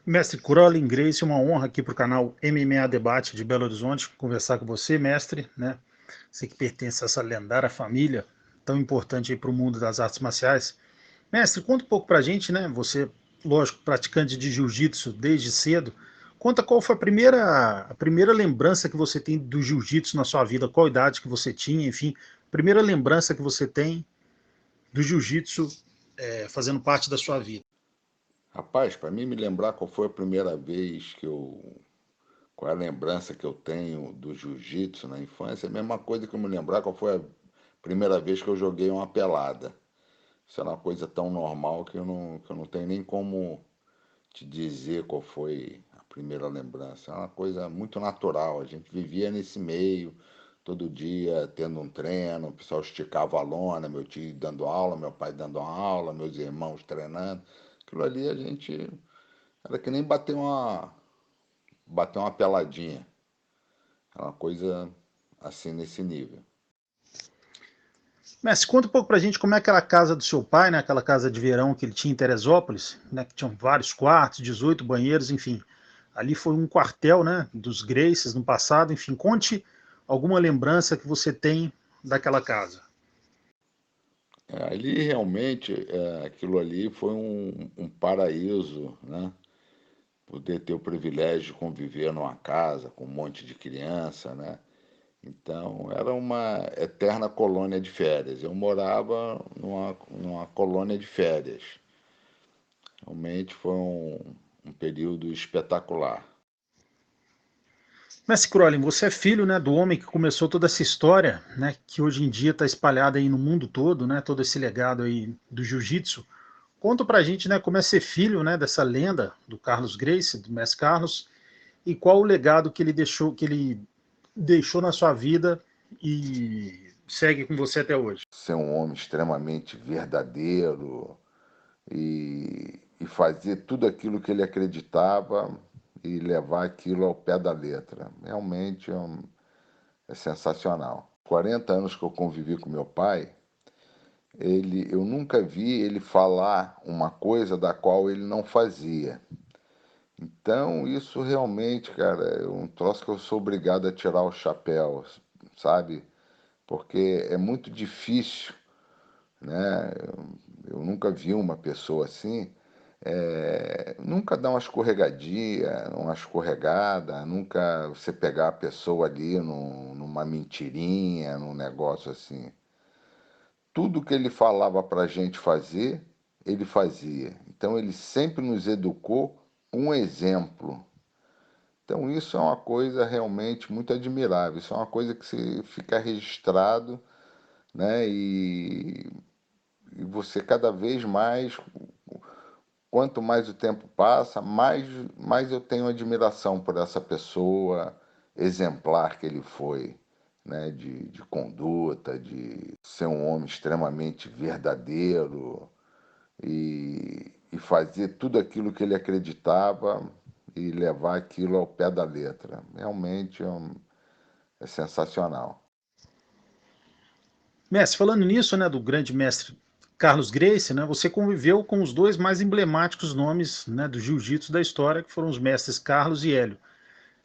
Mestre Crowley Grace, uma honra aqui para o canal MMA Debate de Belo Horizonte, conversar com você, mestre, né? Você que pertence a essa lendária família, tão importante para o mundo das artes marciais. Mestre, conta um pouco para a gente, né? Você, lógico, praticante de jiu-jitsu desde cedo, conta qual foi a primeira lembrança que você tem do jiu-jitsu na sua vida, qual idade que você tinha, enfim, primeira lembrança que você tem do jiu-jitsu fazendo parte da sua vida. Rapaz, para mim me lembrar qual foi a primeira vez que eu. Qual é a lembrança que eu tenho do jiu-jitsu na infância, é a mesma coisa que eu me lembrar qual foi a primeira vez que eu joguei uma pelada. Isso é uma coisa tão normal que eu não tenho nem como te dizer qual foi a primeira lembrança. É uma coisa muito natural. A gente vivia nesse meio, todo dia tendo um treino, o pessoal esticava a lona, meu tio dando aula, meu pai dando aula, meus irmãos treinando. Aquilo ali a gente era que nem bater uma peladinha. É uma coisa assim nesse nível. Mestre, conta um pouco pra gente como é aquela casa do seu pai, né? Aquela casa de verão que ele tinha em Teresópolis, né? Que tinham vários quartos, 18 banheiros, enfim. Ali foi um quartel, né? Dos Gracies no passado, enfim. Conte alguma lembrança que você tem daquela casa. Ali realmente, aquilo ali foi um paraíso, né? Poder ter o privilégio de conviver numa casa com um monte de criança, né? Então, era uma eterna colônia de férias. Eu morava numa colônia de férias. Realmente foi um período espetacular. Mestre Crowley, você é filho, né, do homem que começou toda essa história, né? Que hoje em dia está espalhada aí no mundo todo, né? Todo esse legado aí do jiu-jitsu. Conta pra gente, né, como é ser filho, né, dessa lenda do Carlos Gracie, do Mestre Carlos, e qual o legado que ele deixou na sua vida e segue com você até hoje. Ser um homem extremamente verdadeiro, e fazer tudo aquilo que ele acreditava e levar aquilo ao pé da letra. Realmente é sensacional. 40 anos que eu convivi com meu pai, eu nunca vi ele falar uma coisa da qual ele não fazia. Então, isso realmente, cara, é um troço que eu sou obrigado a tirar o chapéu, sabe? Porque é muito difícil, né? Eu nunca vi uma pessoa assim. Nunca dá uma escorregadia, uma escorregada, nunca você pegar a pessoa ali numa mentirinha, num negócio assim. Tudo que ele falava para a gente fazer, ele fazia. Então ele sempre nos educou um exemplo. Então isso é uma coisa realmente muito admirável. Isso é uma coisa que você fica registrado, né? E você cada vez mais, quanto mais o tempo passa, mais eu tenho admiração por essa pessoa exemplar que ele foi, né? De conduta, de ser um homem extremamente verdadeiro e fazer tudo aquilo que ele acreditava e levar aquilo ao pé da letra. Realmente é sensacional. Mestre, falando nisso, né, do grande mestre Carlos Gracie, né, você conviveu com os dois mais emblemáticos nomes, né, do jiu-jitsu da história, que foram os mestres Carlos e Hélio.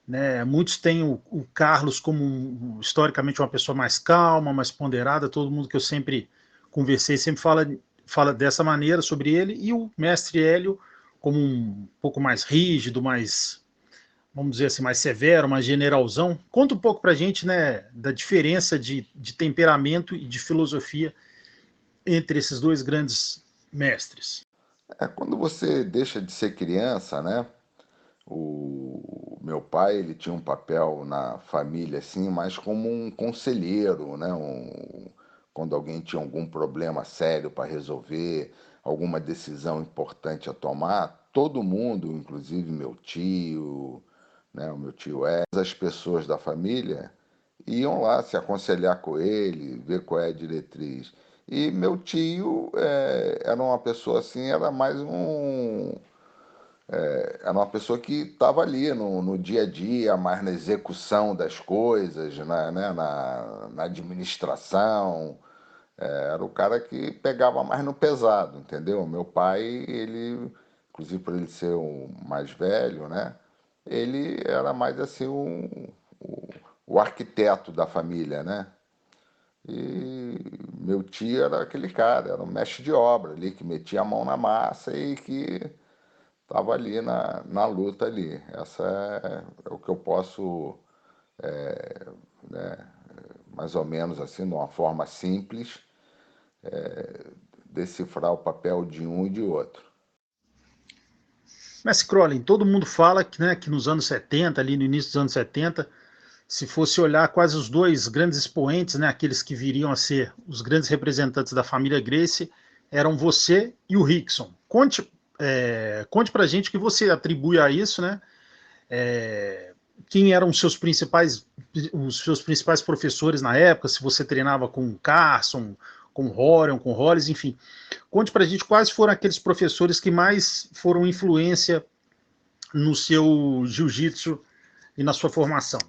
Né, muitos têm o Carlos como historicamente uma pessoa mais calma, mais ponderada. Todo mundo que eu sempre conversei sempre fala dessa maneira sobre ele, e o mestre Hélio como um pouco mais rígido, mais, vamos dizer assim, mais severo, mais generalzão. Conta um pouco pra gente, né, da diferença de temperamento e de filosofia entre esses dois grandes mestres. Quando você deixa de ser criança, né? O meu pai, ele tinha um papel na família assim, mais como um conselheiro, né? Quando alguém tinha algum problema sério para resolver, alguma decisão importante a tomar, todo mundo, inclusive meu tio, né? O meu tio as pessoas da família iam lá se aconselhar com ele, ver qual é a diretriz. E meu tio era uma pessoa assim, era uma pessoa que estava ali no dia a dia, mais na execução das coisas, na administração. Era o cara que pegava mais no pesado, entendeu? Meu pai, ele, inclusive por ele ser o mais velho, né? Ele era mais assim o, o arquiteto da família, né? E meu tio era aquele cara, era um mestre de obra ali, que metia a mão na massa e que estava ali na luta ali. Essa é o que eu posso, né, mais ou menos assim, de uma forma simples, decifrar o papel de um e de outro. Mestre Crowley, todo mundo fala que, né, que nos anos 70, ali no início dos anos 70, se fosse olhar quase os dois grandes expoentes, né, aqueles que viriam a ser os grandes representantes da família Gracie, eram você e o Rickson. Conte pra gente o que você atribui a isso, né? Quem eram os seus principais professores na época, se você treinava com Carson, com Horion, com Hollis, enfim. Conte pra gente quais foram aqueles professores que mais foram influência no seu jiu-jitsu e na sua formação.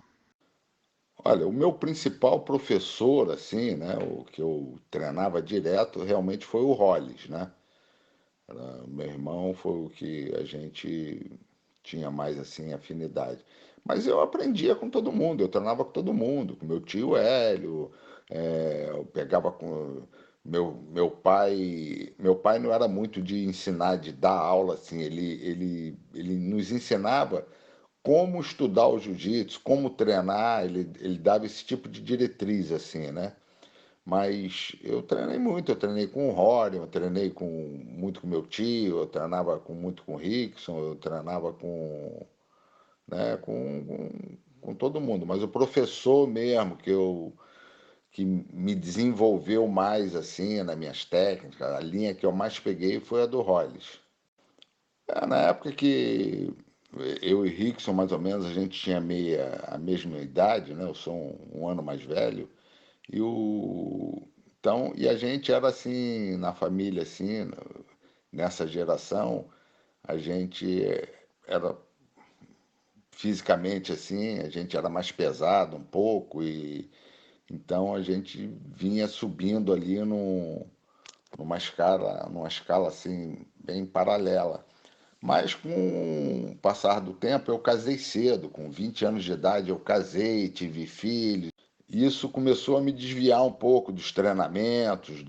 Olha, o meu principal professor, assim, né, o que eu treinava direto, realmente foi o Hollis, né? Meu irmão foi o que a gente tinha mais assim afinidade. Mas eu aprendia com todo mundo, eu treinava com todo mundo, com meu tio Hélio, eu pegava com meu pai não era muito de ensinar, de dar aula assim, ele nos ensinava como estudar o jiu-jitsu, como treinar, ele dava esse tipo de diretriz assim, né? Mas eu treinei muito, eu treinei com o Rory, eu treinei muito com meu tio, eu treinava muito com o Rickson, eu treinava né, com todo mundo. Mas o professor mesmo que me desenvolveu mais assim nas minhas técnicas, a linha que eu mais peguei foi a do Hollis. Na época que eu e Rickson, mais ou menos, a gente tinha a mesma idade, né? Eu sou um ano mais velho. E então, e a gente era assim, na família, assim, nessa geração, a gente era fisicamente assim, a gente era mais pesado um pouco, e então a gente vinha subindo ali numa escala assim, bem paralela. Mas com o passar do tempo, eu casei cedo, com 20 anos de idade eu casei, tive filhos. Isso começou a me desviar um pouco dos treinamentos,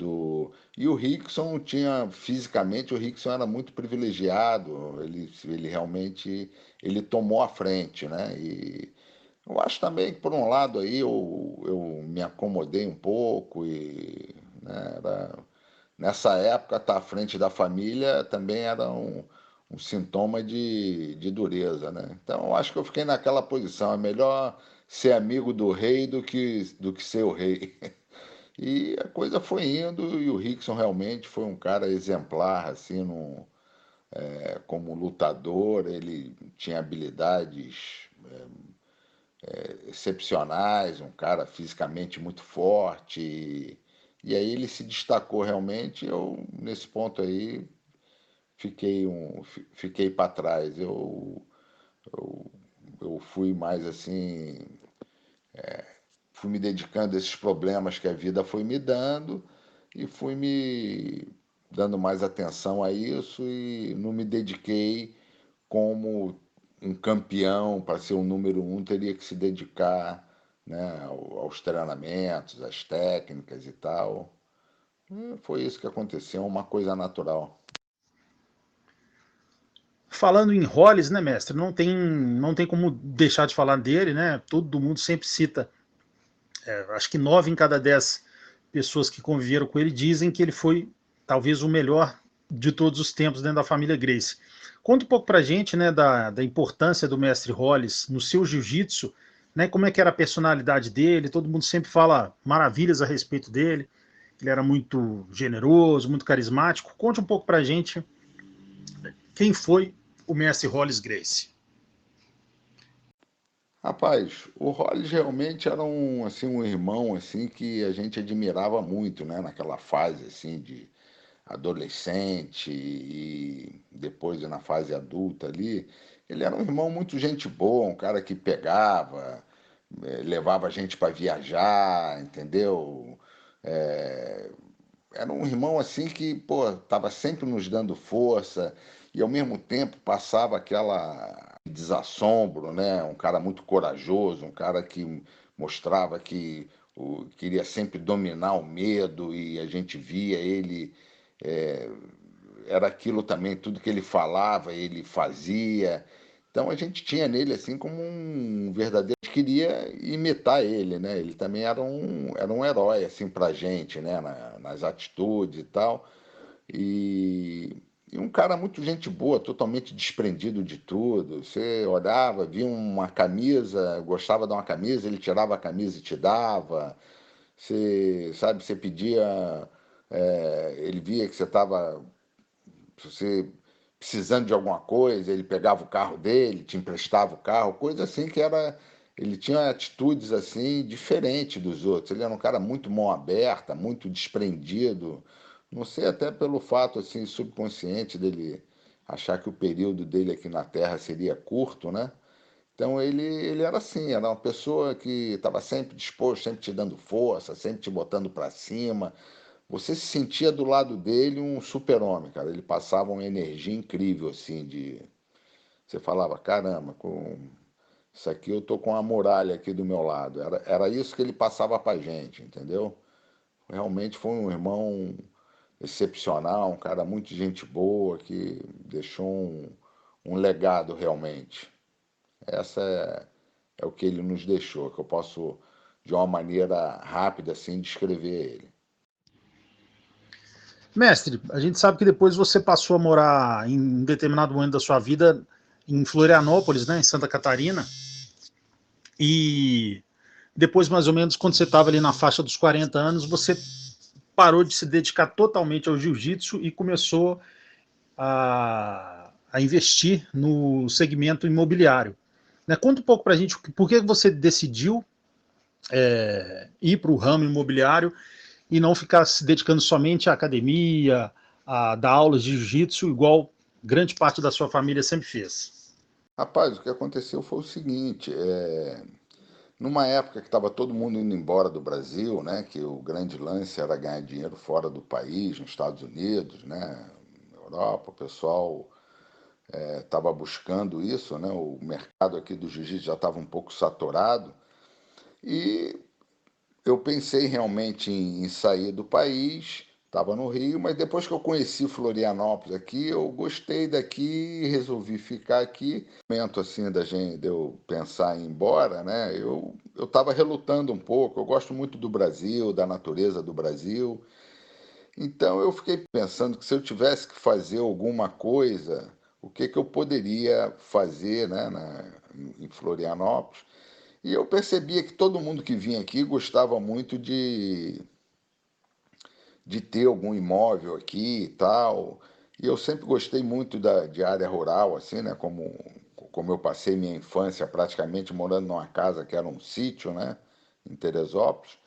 e o Rickson tinha, fisicamente, o Rickson era muito privilegiado, ele realmente, ele tomou a frente, né? E eu acho também que, por um lado, aí eu me acomodei um pouco, né, nessa época, estar à frente da família também era um sintoma de dureza, né? Então, eu acho que eu fiquei naquela posição. É melhor ser amigo do rei do que ser o rei. E a coisa foi indo, e o Rickson realmente foi um cara exemplar, assim, como lutador. Ele tinha habilidades excepcionais, um cara fisicamente muito forte. E aí ele se destacou realmente. Eu, nesse ponto aí, fiquei para trás. Eu, eu fui mais assim, fui me dedicando a esses problemas que a vida foi me dando e fui me dando mais atenção a isso e não me dediquei como um campeão. Para ser o número um teria que se dedicar, né, aos treinamentos, às técnicas e tal. E foi isso que aconteceu, uma coisa natural. Falando em Hollis, né, mestre, não tem como deixar de falar dele, né? Todo mundo sempre cita, acho que 9 em cada 10 pessoas que conviveram com ele dizem que ele foi talvez o melhor de todos os tempos dentro da família Gracie. Conta um pouco pra gente, né, da importância do mestre Hollis no seu jiu-jitsu, né, como é que era a personalidade dele, todo mundo sempre fala maravilhas a respeito dele, ele era muito generoso, muito carismático. Conte um pouco pra gente quem foi o mestre Hollis Gracie. Rapaz, o Hollis realmente era um irmão assim que a gente admirava muito, né? Naquela fase assim de adolescente e depois na fase adulta ali. Ele era um irmão muito gente boa, um cara que pegava, levava a gente para viajar, entendeu? É, era um irmão assim que, pô, tava sempre nos dando força. e ao mesmo tempo passava aquela desassombro, né? Um cara muito corajoso, um cara que mostrava que queria sempre dominar o medo, e a gente via ele, é, era aquilo também, tudo que ele falava, ele fazia. Então a gente tinha nele assim como um verdadeiro, a gente queria imitar ele, né? Ele também era um herói assim pra gente, né? Nas atitudes e tal. E, e um cara muito gente boa, totalmente desprendido de tudo. Você olhava, via uma camisa, gostava de uma camisa, ele tirava a camisa e te dava. Você, sabe, você pedia, ele via que você estava, você precisando de alguma coisa, ele pegava o carro dele, te emprestava o carro, coisa assim que era. Ele tinha atitudes assim diferentes dos outros. Ele era um cara muito mão aberta, muito desprendido. Não sei, até pelo fato assim subconsciente dele achar que o período dele aqui na Terra seria curto, né? Então ele era assim, era uma pessoa que estava sempre disposto, sempre te dando força, sempre te botando para cima. Você se sentia do lado dele um super-homem, cara. Ele passava uma energia incrível, assim, de. Você falava, caramba, com isso aqui eu tô com a muralha aqui do meu lado. Era isso que ele passava pra gente, entendeu? Realmente foi um irmão excepcional, um cara muito gente boa, que deixou um legado realmente. Essa é o que ele nos deixou, que eu posso, de uma maneira rápida, assim, descrever ele. Mestre, a gente sabe que depois você passou a morar em um determinado momento da sua vida em Florianópolis, né, em Santa Catarina, e depois, mais ou menos, quando você estava ali na faixa dos 40 anos, você parou de se dedicar totalmente ao jiu-jitsu e começou a investir no segmento imobiliário. Né? Conta um pouco para a gente por que você decidiu ir para o ramo imobiliário e não ficar se dedicando somente à academia, a dar aulas de jiu-jitsu, igual grande parte da sua família sempre fez. Rapaz, o que aconteceu foi o seguinte, numa época que estava todo mundo indo embora do Brasil, né, que o grande lance era ganhar dinheiro fora do país, nos Estados Unidos, né, na Europa, o pessoal estava buscando isso, né, o mercado aqui do jiu-jitsu já estava um pouco saturado, e eu pensei realmente em sair do país, estava no Rio, mas depois que eu conheci Florianópolis aqui, eu gostei daqui e resolvi ficar aqui. No momento assim da gente, de eu pensar em ir embora, né? Eu estava relutando um pouco. Eu gosto muito do Brasil, da natureza do Brasil. Então eu fiquei pensando que se eu tivesse que fazer alguma coisa, o que que eu poderia fazer, né, em Florianópolis? E eu percebia que todo mundo que vinha aqui gostava muito de ter algum imóvel aqui e tal. E eu sempre gostei muito de área rural, assim, né? Como eu passei minha infância praticamente morando numa casa que era um sítio, né? Em Teresópolis.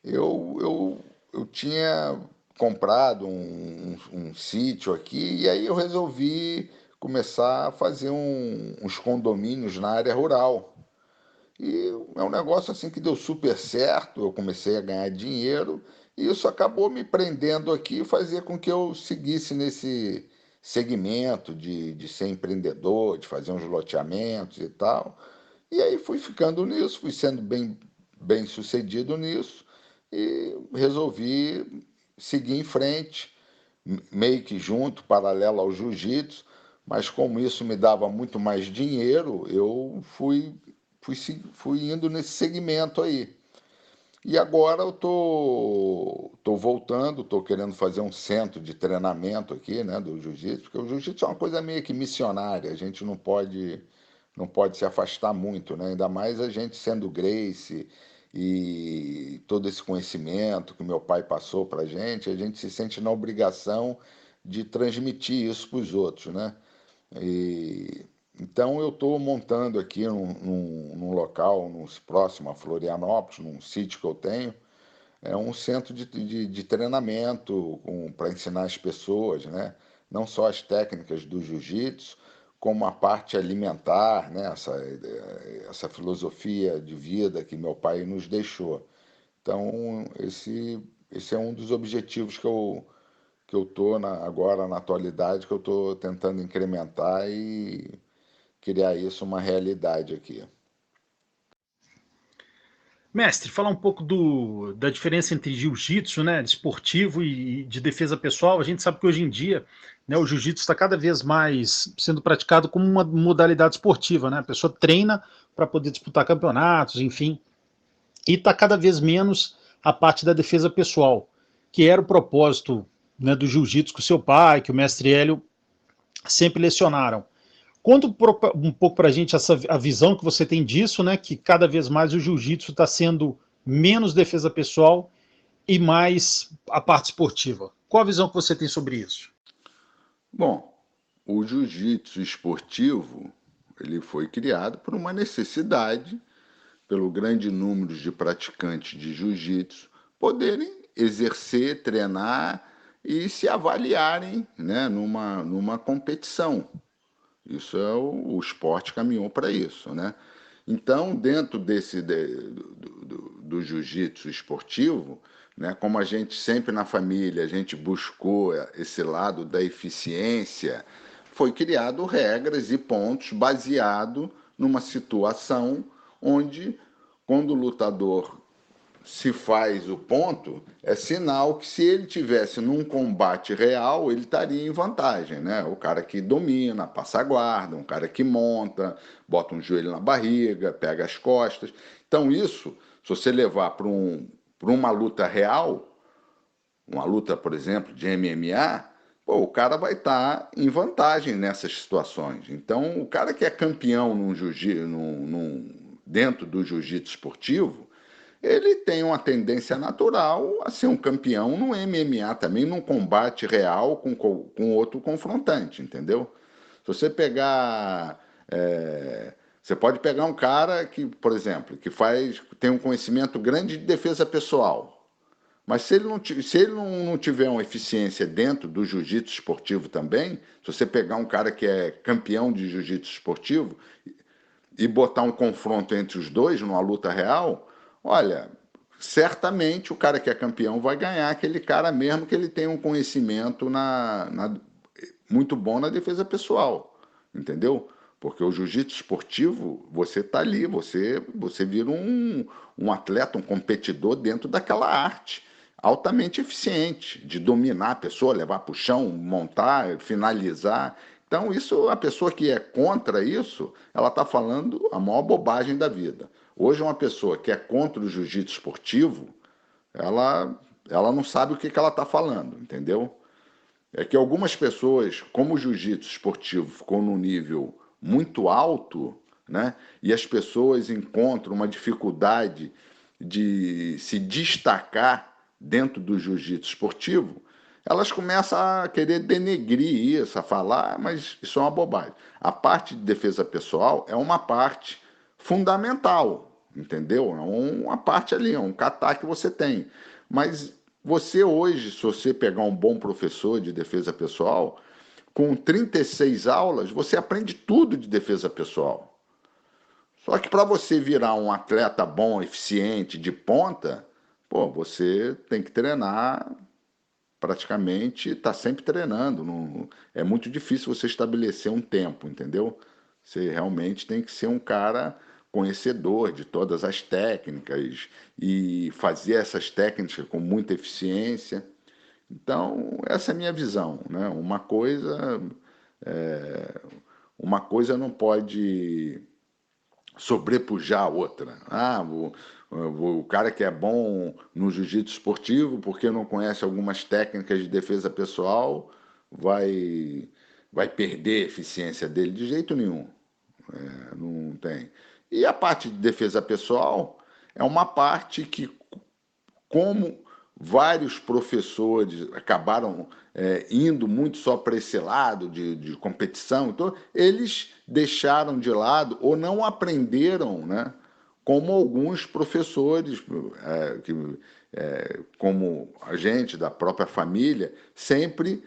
Eu, eu, eu tinha comprado um sítio aqui, e aí eu resolvi começar a fazer uns condomínios na área rural. E é um negócio assim que deu super certo, eu comecei a ganhar dinheiro, e isso acabou me prendendo aqui e fazia com que eu seguisse nesse segmento de ser empreendedor, de fazer uns loteamentos e tal. E aí fui ficando nisso, fui sendo bem sucedido nisso, e resolvi seguir em frente, meio que junto, paralelo ao jiu-jitsu, mas como isso me dava muito mais dinheiro, eu fui indo nesse segmento aí. E agora eu tô voltando, tô querendo fazer um centro de treinamento aqui, né, do jiu-jitsu, porque o jiu-jitsu é uma coisa meio que missionária, a gente não pode se afastar muito, né? Ainda mais a gente sendo Gracie e todo esse conhecimento que meu pai passou para a gente se sente na obrigação de transmitir isso para os outros, né? E, então eu estou montando aqui num local próximo a Florianópolis, num sítio que eu tenho, um centro de treinamento para ensinar as pessoas, né? Não só as técnicas do jiu-jitsu, como a parte alimentar, né? Essa filosofia de vida que meu pai nos deixou. Então, esse é um dos objetivos que eu estou agora na atualidade, que eu estou tentando incrementar e criar isso uma realidade aqui. Mestre, falar um pouco da diferença entre jiu-jitsu, né, de esportivo e de defesa pessoal. A gente sabe que hoje em dia, né, o jiu-jitsu está cada vez mais sendo praticado como uma modalidade esportiva, né? A pessoa treina para poder disputar campeonatos, enfim, e está cada vez menos a parte da defesa pessoal, que era o propósito, né, do jiu-jitsu que o seu pai, que o mestre Hélio sempre lecionaram. Conta um pouco para a gente a visão que você tem disso, né? Que cada vez mais o jiu-jitsu está sendo menos defesa pessoal e mais a parte esportiva. Qual a visão que você tem sobre isso? Bom, o jiu-jitsu esportivo ele foi criado por uma necessidade, pelo grande número de praticantes de jiu-jitsu poderem exercer, treinar e se avaliarem, né, numa competição. Isso é o esporte caminhou para isso, né? Então, dentro do jiu-jitsu esportivo, né, como a gente sempre na família, a gente buscou esse lado da eficiência, foi criado regras e pontos baseado numa situação onde, quando o lutador se faz o ponto, é sinal que se ele tivesse num combate real, ele estaria em vantagem, né? O cara que domina, passa a guarda, um cara que monta, bota um joelho na barriga, pega as costas. Então isso, se você levar para uma luta real, uma luta, por exemplo, de MMA, pô, o cara vai estar em vantagem nessas situações. Então, o cara que é campeão dentro do jiu-jitsu esportivo, ele tem uma tendência natural a ser um campeão no MMA também, num combate real com outro confrontante, entendeu? Se você pegar. Você pode pegar um cara que, por exemplo, tem um conhecimento grande de defesa pessoal. Mas se ele não tiver uma eficiência dentro do jiu-jitsu esportivo também, se você pegar um cara que é campeão de jiu-jitsu esportivo e botar um confronto entre os dois numa luta real, olha, certamente o cara que é campeão vai ganhar aquele cara mesmo que ele tenha um conhecimento muito bom na defesa pessoal, entendeu? Porque o jiu-jitsu esportivo, você tá ali, você vira um atleta, um competidor dentro daquela arte altamente eficiente de dominar a pessoa, levar para o chão, montar, finalizar. Então, isso, a pessoa que é contra isso, ela está falando a maior bobagem da vida. Hoje, uma pessoa que é contra o jiu-jitsu esportivo, ela não sabe o que ela está falando, entendeu? É que algumas pessoas, como o jiu-jitsu esportivo ficou num nível muito alto, né? E as pessoas encontram uma dificuldade de se destacar dentro do jiu-jitsu esportivo, elas começam a querer denegrir isso, a falar, mas isso é uma bobagem. A parte de defesa pessoal é uma parte fundamental, entendeu? É uma parte ali, é um catar que você tem. Mas você hoje, se você pegar um bom professor de defesa pessoal, com 36 aulas, você aprende tudo de defesa pessoal. Só que para você virar um atleta bom, eficiente, de ponta, pô, você tem que treinar praticamente, tá sempre treinando. É muito difícil você estabelecer um tempo, entendeu? Você realmente tem que ser um cara conhecedor de todas as técnicas e fazer essas técnicas com muita eficiência. Então, essa é a minha visão, né? Uma coisa não pode sobrepujar a outra. O cara que é bom no jiu-jitsu esportivo, porque não conhece algumas técnicas de defesa pessoal, vai perder a eficiência dele de jeito nenhum. Não tem. E a parte de defesa pessoal é uma parte que, como vários professores acabaram indo muito só para esse lado de competição, então eles deixaram de lado ou não aprenderam, né? Como alguns professores, como a gente da própria família, sempre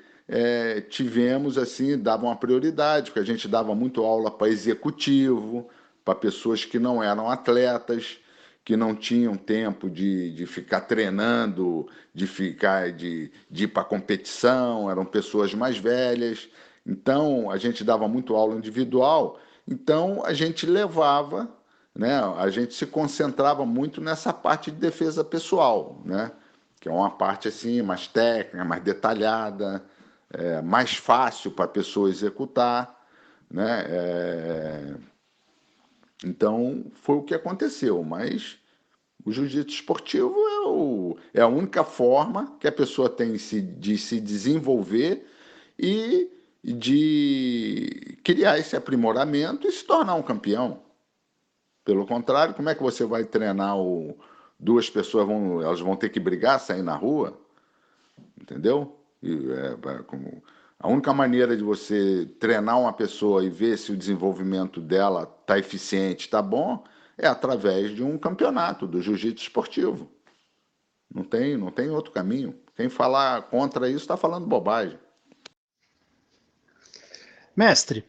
tivemos assim, davam uma prioridade, porque a gente dava muito aula para executivo, para pessoas que não eram atletas. que não tinham tempo de ficar treinando, de ir para competição, eram pessoas mais velhas. Então, a gente dava muito aula individual, então a gente levava, né? A gente se concentrava muito nessa parte de defesa pessoal, né? Que é uma parte assim mais técnica, mais detalhada, mais fácil para a pessoa executar, né? Então foi o que aconteceu, mas o jiu-jitsu esportivo é a única forma que a pessoa tem de se desenvolver e de criar esse aprimoramento e se tornar um campeão. Pelo contrário, como é que você vai treinar duas pessoas elas vão ter que brigar, sair na rua, entendeu? A única maneira de você treinar uma pessoa e ver se o desenvolvimento dela está eficiente, está bom, é através de um campeonato do jiu-jitsu esportivo. Não tem outro caminho. Quem falar contra isso está falando bobagem. Mestre,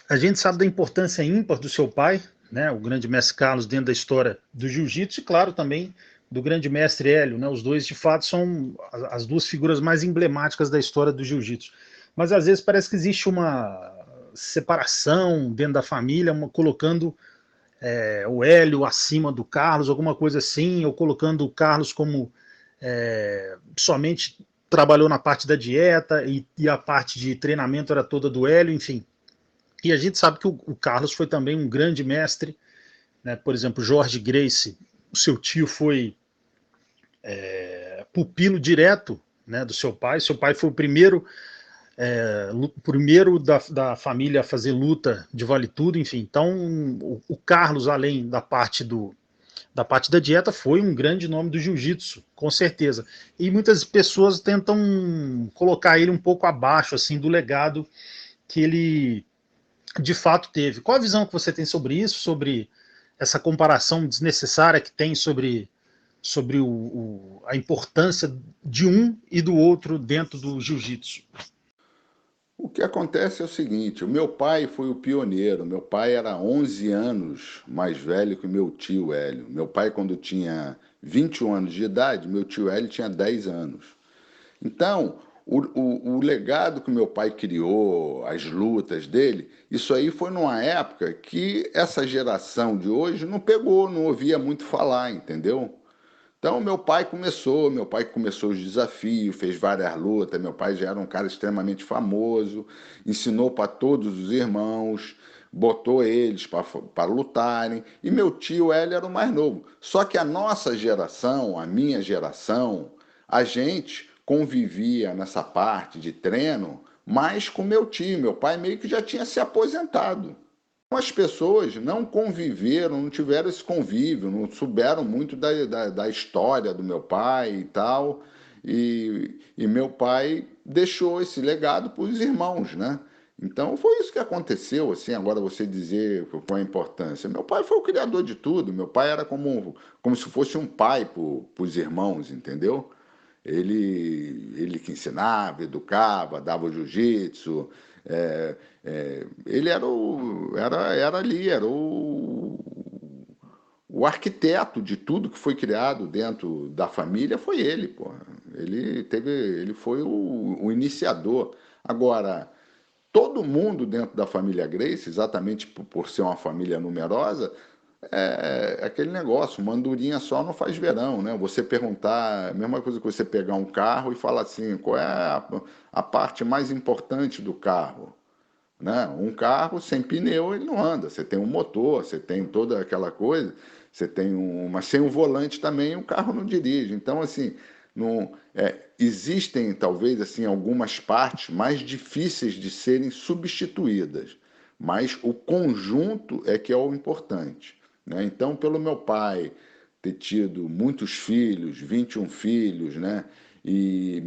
a gente sabe da importância ímpar do seu pai, né, o grande mestre Carlos, dentro da história do jiu-jitsu, e claro também do grande mestre Hélio, né, os dois de fato são as duas figuras mais emblemáticas da história do jiu-jitsu. Mas às vezes parece que existe uma separação dentro da família, colocando o Hélio acima do Carlos, alguma coisa assim, ou colocando o Carlos como somente trabalhou na parte da dieta e a parte de treinamento era toda do Hélio, enfim. E a gente sabe que o Carlos foi também um grande mestre, né? Por exemplo, Jorge Gracie, o seu tio foi pupilo direto, né, do seu pai. Seu pai foi o primeiro da família a fazer luta de vale tudo, enfim. Então, o Carlos, além da parte da dieta, foi um grande nome do jiu-jitsu, com certeza. E muitas pessoas tentam colocar ele um pouco abaixo, assim, do legado que ele de fato teve. Qual a visão que você tem sobre isso, sobre essa comparação desnecessária que tem sobre a importância de um e do outro dentro do jiu-jitsu? O que acontece é o seguinte, o meu pai foi o pioneiro, meu pai era 11 anos mais velho que o meu tio Hélio. Meu pai, quando tinha 21 anos de idade, meu tio Hélio tinha 10 anos. Então, o legado que meu pai criou, as lutas dele, isso aí foi numa época que essa geração de hoje não pegou, não ouvia muito falar, entendeu? Então, meu pai começou os desafios, fez várias lutas. Meu pai já era um cara extremamente famoso, ensinou para todos os irmãos, botou eles para lutarem. E meu tio, ele era o mais novo. Só que a nossa geração, a minha geração, a gente convivia nessa parte de treino mais com meu tio. Meu pai meio que já tinha se aposentado. As pessoas não conviveram, não tiveram esse convívio, não souberam muito da história do meu pai e tal. E meu pai deixou esse legado para os irmãos, né? Então foi isso que aconteceu, assim, agora você dizer qual a importância. Meu pai foi o criador de tudo, meu pai era como se fosse um pai para os irmãos, entendeu? Ele que ensinava, educava, dava o jiu-jitsu. Ele era ali, era o arquiteto de tudo que foi criado dentro da família, foi ele, porra. Ele foi o iniciador. Agora, todo mundo dentro da família Gracie, exatamente por ser uma família numerosa, é aquele negócio, uma andorinha só não faz verão, né? Você perguntar, a mesma coisa que você pegar um carro e falar assim, qual é a parte mais importante do carro? Né? Um carro sem pneu ele não anda, você tem um motor, você tem toda aquela coisa, mas sem um volante também o carro não dirige. Então, assim, existem talvez assim algumas partes mais difíceis de serem substituídas, mas o conjunto é que é o importante. Né? Então, pelo meu pai ter tido muitos filhos, 21 filhos, né? E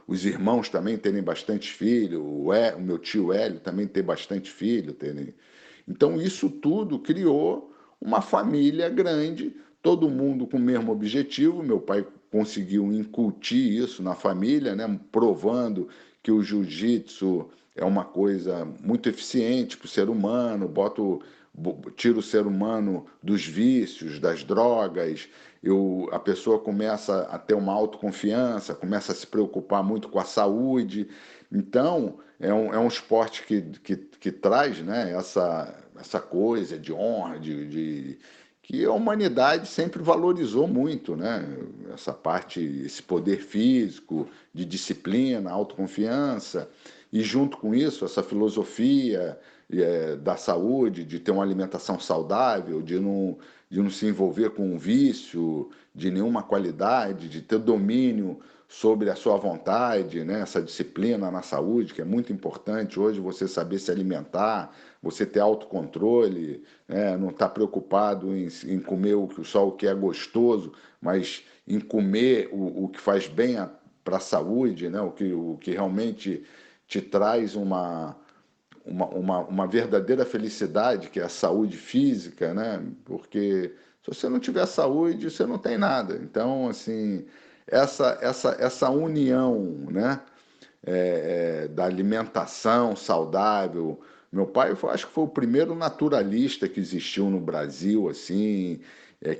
os irmãos também terem bastante filho, o meu tio Hélio também ter bastante filho. Então, isso tudo criou uma família grande, todo mundo com o mesmo objetivo. Meu pai conseguiu incutir isso na família, né? Provando que o jiu-jitsu é uma coisa muito eficiente para o ser humano, tira o ser humano dos vícios, das drogas, a pessoa começa a ter uma autoconfiança, começa a se preocupar muito com a saúde. Então, é um esporte que traz, né, essa coisa de honra, que a humanidade sempre valorizou muito, né? Essa parte, esse poder físico, de disciplina, autoconfiança, e junto com isso, essa filosofia da saúde, de ter uma alimentação saudável, de não se envolver com um vício de nenhuma qualidade, de ter domínio sobre a sua vontade, né? Essa disciplina na saúde, que é muito importante hoje, você saber se alimentar, você ter autocontrole, né? Não estar preocupado em comer só o que é gostoso, mas em comer o que faz bem para a saúde, né? O que realmente te traz uma verdadeira felicidade, que é a saúde física, né? Porque se você não tiver saúde, você não tem nada. Então, assim, essa união, né? Da alimentação saudável. Meu pai, acho que foi o primeiro naturalista que existiu no Brasil, assim,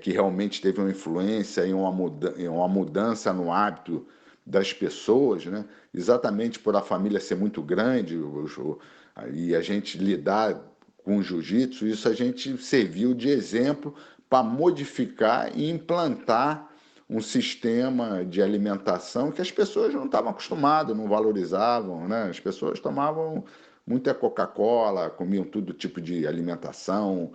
que realmente teve uma influência em uma mudança no hábito das pessoas, né? Exatamente por a família ser muito grande, e a gente lidar com o jiu-jitsu, isso a gente serviu de exemplo para modificar e implantar um sistema de alimentação que as pessoas não estavam acostumadas, não valorizavam, né? As pessoas tomavam muita Coca-Cola, comiam todo tipo de alimentação,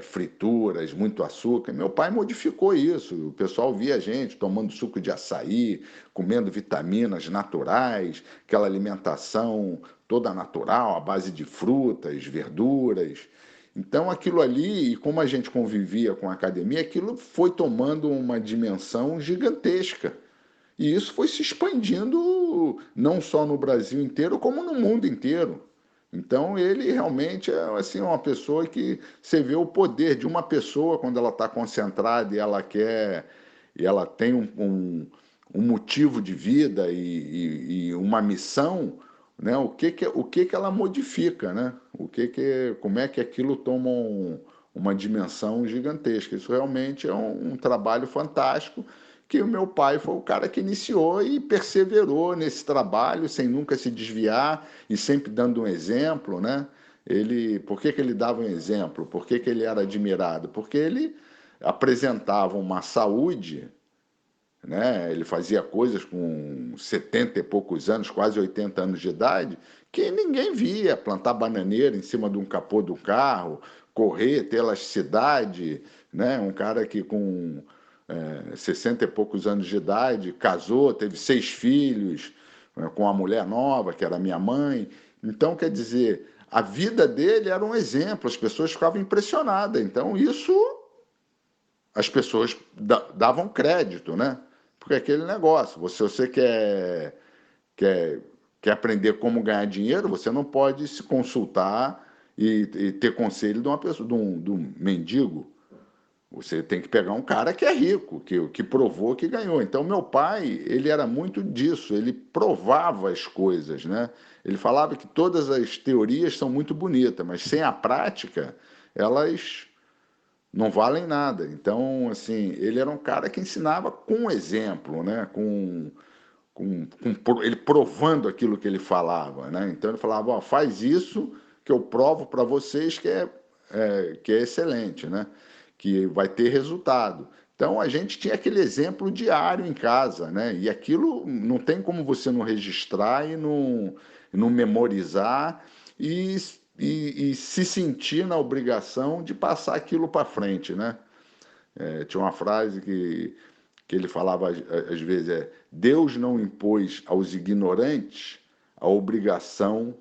frituras, muito açúcar. Meu pai modificou isso. O pessoal via a gente tomando suco de açaí, comendo vitaminas naturais, aquela alimentação toda natural, à base de frutas, verduras. Então, aquilo ali, e como a gente convivia com a academia, aquilo foi tomando uma dimensão gigantesca. E isso foi se expandindo não só no Brasil inteiro, como no mundo inteiro. Então, ele realmente é assim, uma pessoa que você vê o poder de uma pessoa quando ela está concentrada e ela quer, e ela tem um motivo de vida e uma missão, né? O que ela modifica, né? Como é que aquilo toma uma dimensão gigantesca. Isso realmente é um trabalho fantástico que o meu pai foi o cara que iniciou e perseverou nesse trabalho sem nunca se desviar e sempre dando um exemplo, né? Por que ele dava um exemplo? Por que ele era admirado? Porque ele apresentava uma saúde, né? Ele fazia coisas com 70 e poucos anos, quase 80 anos de idade, que ninguém via. Plantar bananeira em cima de um capô do carro, correr, ter elasticidade, né? Um cara que com 60 e poucos anos de idade casou, teve 6 filhos, com uma mulher nova, que era minha mãe. Então, quer dizer, a vida dele era um exemplo, as pessoas ficavam impressionadas. Então, isso as pessoas davam crédito, né? Porque é aquele negócio, se você quer, quer aprender como ganhar dinheiro, você não pode se consultar e ter conselho de uma pessoa, de um mendigo. Você tem que pegar um cara que é rico, que provou que ganhou. Então, meu pai, ele era muito disso, ele provava as coisas, né? Ele falava que todas as teorias são muito bonitas, mas sem a prática, elas não valem nada. Então, assim, ele era um cara que ensinava com exemplo, né? Ele provando aquilo que ele falava, né? Então ele falava, ó, faz isso que eu provo para vocês que é excelente, né? Que vai ter resultado. Então a gente tinha aquele exemplo diário em casa, né? E aquilo não tem como você não registrar e não memorizar e, e se sentir na obrigação de passar aquilo para frente, né? Tinha uma frase que ele falava às vezes, Deus não impôs aos ignorantes a obrigação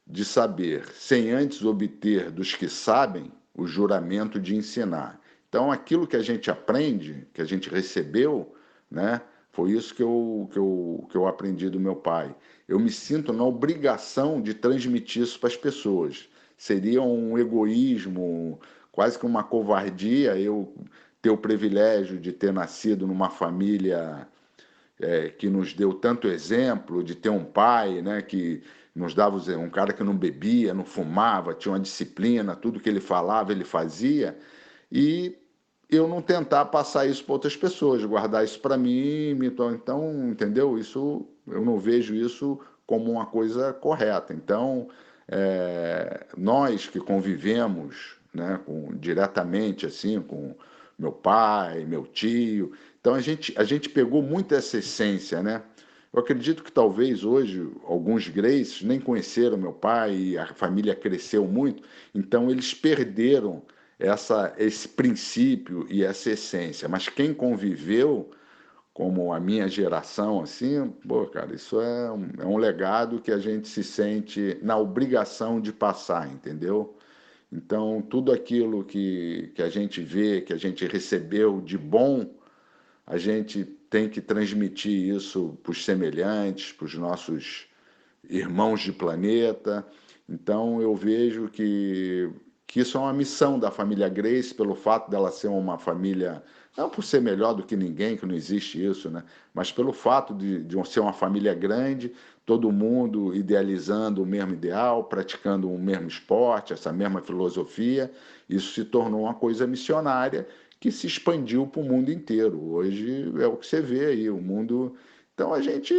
de saber, sem antes obter dos que sabem o juramento de ensinar. Então, aquilo que a gente aprende, que a gente recebeu, né, foi isso que eu aprendi do meu pai. Eu me sinto na obrigação de transmitir isso para as pessoas. Seria um egoísmo, quase que uma covardia eu ter o privilégio de ter nascido numa família que nos deu tanto exemplo, de ter um pai, né, que nos dava um cara que não bebia, não fumava, tinha uma disciplina, tudo que ele falava, ele fazia, e eu não tentar passar isso para outras pessoas, guardar isso para mim, então, entendeu? Isso, eu não vejo isso como uma coisa correta. Então, nós que convivemos, né, diretamente assim com meu pai, meu tio, então a gente pegou muito essa essência, né? Eu acredito que talvez hoje alguns Graces nem conheceram meu pai e a família cresceu muito, então eles perderam esse princípio e essa essência. Mas quem conviveu, como a minha geração, assim, pô, cara, isso é um legado que a gente se sente na obrigação de passar, entendeu? Então, tudo aquilo que a gente vê, que a gente recebeu de bom, a gente tem que transmitir isso para os semelhantes, para os nossos irmãos de planeta. Então, eu vejo que isso é uma missão da família Grace, pelo fato dela ser uma família, não por ser melhor do que ninguém, que não existe isso, né? Mas pelo fato de ser uma família grande, todo mundo idealizando o mesmo ideal, praticando o mesmo esporte, essa mesma filosofia, isso se tornou uma coisa missionária que se expandiu para o mundo inteiro. Hoje é o que você vê aí, o mundo. Então a gente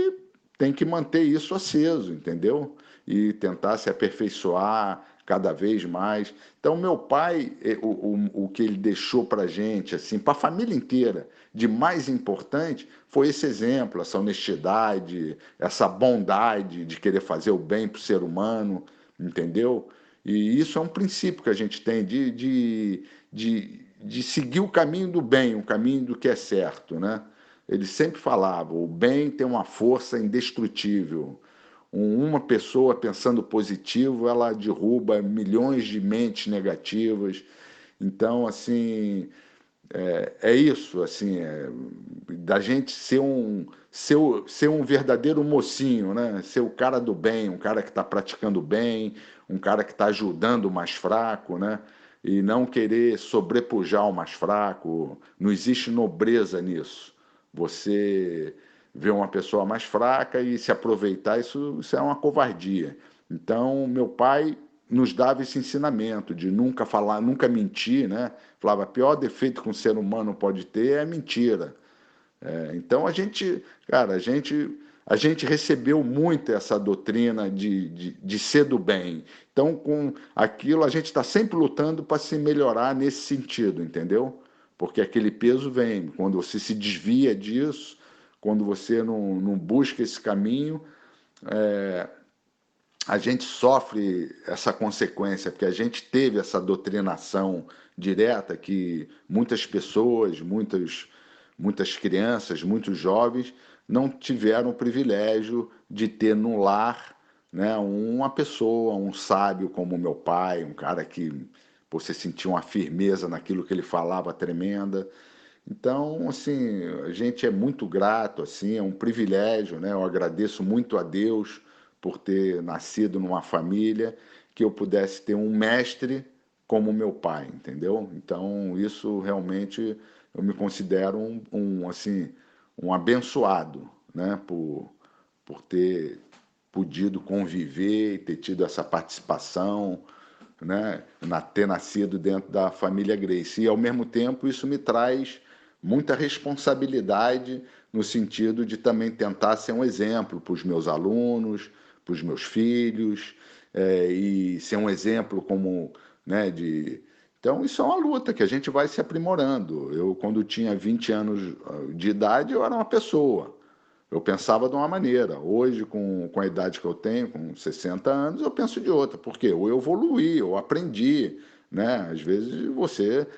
tem que manter isso aceso, entendeu? E tentar se aperfeiçoar cada vez mais. Então, meu pai, o que ele deixou para a gente, assim, para a família inteira, de mais importante, foi esse exemplo, essa honestidade, essa bondade de querer fazer o bem para o ser humano, entendeu? E isso é um princípio que a gente tem de seguir o caminho do bem, o caminho do que é certo, né? Ele sempre falava: o bem tem uma força indestrutível. Uma pessoa pensando positivo, ela derruba milhões de mentes negativas. Então, assim, é isso, assim, da gente ser um verdadeiro mocinho, né? Ser o cara do bem, um cara que está praticando bem, um cara que está ajudando o mais fraco, né? E não querer sobrepujar o mais fraco. Não existe nobreza nisso. Você ver uma pessoa mais fraca e se aproveitar, isso é uma covardia. Então, meu pai nos dava esse ensinamento de nunca falar, nunca mentir, né? Falava, o pior defeito que um ser humano pode ter é mentira. Então cara, a gente recebeu muito essa doutrina de ser do bem. Então, com aquilo, a gente está sempre lutando para se melhorar nesse sentido, entendeu? Porque aquele peso vem. Quando você se desvia disso, quando você não busca esse caminho, a gente sofre essa consequência, porque a gente teve essa doutrinação direta que muitas pessoas, muitas crianças, muitos jovens não tiveram o privilégio de ter no lar, né, uma pessoa, um sábio como meu pai, um cara que você sentia uma firmeza naquilo que ele falava tremenda. Então, assim, a gente é muito grato, assim, é um privilégio, né? Eu agradeço muito a Deus por ter nascido numa família que eu pudesse ter um mestre como meu pai, entendeu? Então, isso realmente eu me considero assim, um abençoado, né? Por ter podido conviver e ter tido essa participação, né, ter nascido dentro da família Grace. E, ao mesmo tempo, isso me traz muita responsabilidade no sentido de também tentar ser um exemplo para os meus alunos, para os meus filhos, e ser um exemplo como, né, de... Então, isso é uma luta que a gente vai se aprimorando. Eu, quando tinha 20 anos de idade, eu era uma pessoa. Eu pensava de uma maneira. Hoje, com a idade que eu tenho, com 60 anos, eu penso de outra. Porque eu evoluí, eu aprendi, né? Às vezes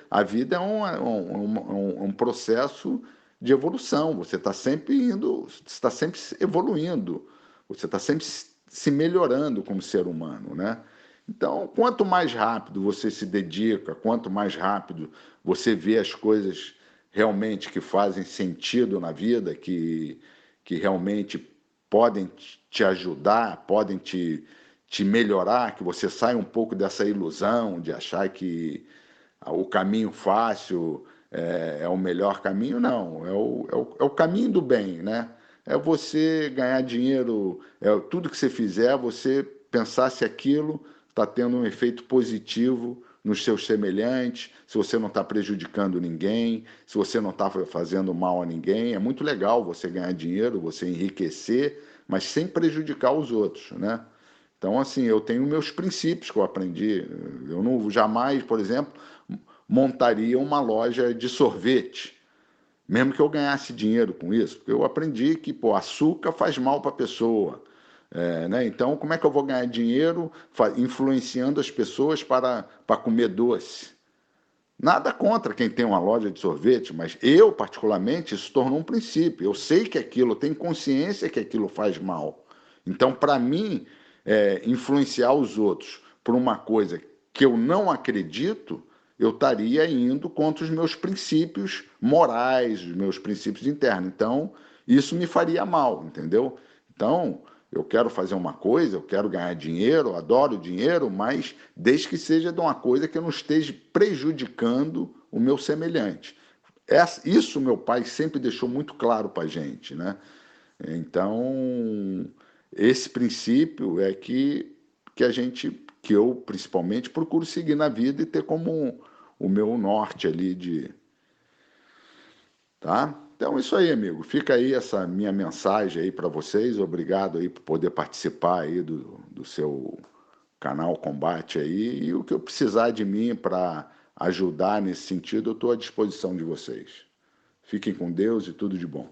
a vida é um processo de evolução. Você está sempre indo, você está sempre evoluindo, você está sempre se melhorando como ser humano, né? Então, quanto mais rápido você se dedica, quanto mais rápido você vê as coisas realmente que fazem sentido na vida, que realmente podem te ajudar, podem te melhorar, que você saia um pouco dessa ilusão de achar que o caminho fácil é o melhor caminho, não, é o caminho do bem, né? é você ganhar dinheiro, tudo que você fizer, você pensar se aquilo está tendo um efeito positivo nos seus semelhantes, se você não está prejudicando ninguém, se você não está fazendo mal a ninguém. É muito legal você ganhar dinheiro, você enriquecer, mas sem prejudicar os outros, né? Então, assim, eu tenho meus princípios que eu aprendi. Eu não jamais, por exemplo, montaria uma loja de sorvete, mesmo que eu ganhasse dinheiro com isso, porque eu aprendi que, pô, açúcar faz mal para a pessoa. Né? Então, como é que eu vou ganhar dinheiro influenciando as pessoas para comer doce? Nada contra quem tem uma loja de sorvete, mas eu, particularmente, isso tornou um princípio. Eu sei que aquilo, eu tenho consciência que aquilo faz mal. Então, para mim, influenciar os outros por uma coisa que eu não acredito, eu estaria indo contra os meus princípios morais, os meus princípios internos. Então, isso me faria mal, entendeu? Então, eu quero fazer uma coisa, eu quero ganhar dinheiro, eu adoro dinheiro, mas desde que seja de uma coisa que eu não esteja prejudicando o meu semelhante. Isso meu pai sempre deixou muito claro para a gente, né? Então, esse princípio é que que eu principalmente procuro seguir na vida e ter como o meu norte ali tá? Então, isso aí, amigo. Fica aí essa minha mensagem aí para vocês. Obrigado aí por poder participar aí do seu canal Combate aí. E o que eu precisar de mim para ajudar nesse sentido, eu estou à disposição de vocês. Fiquem com Deus e tudo de bom.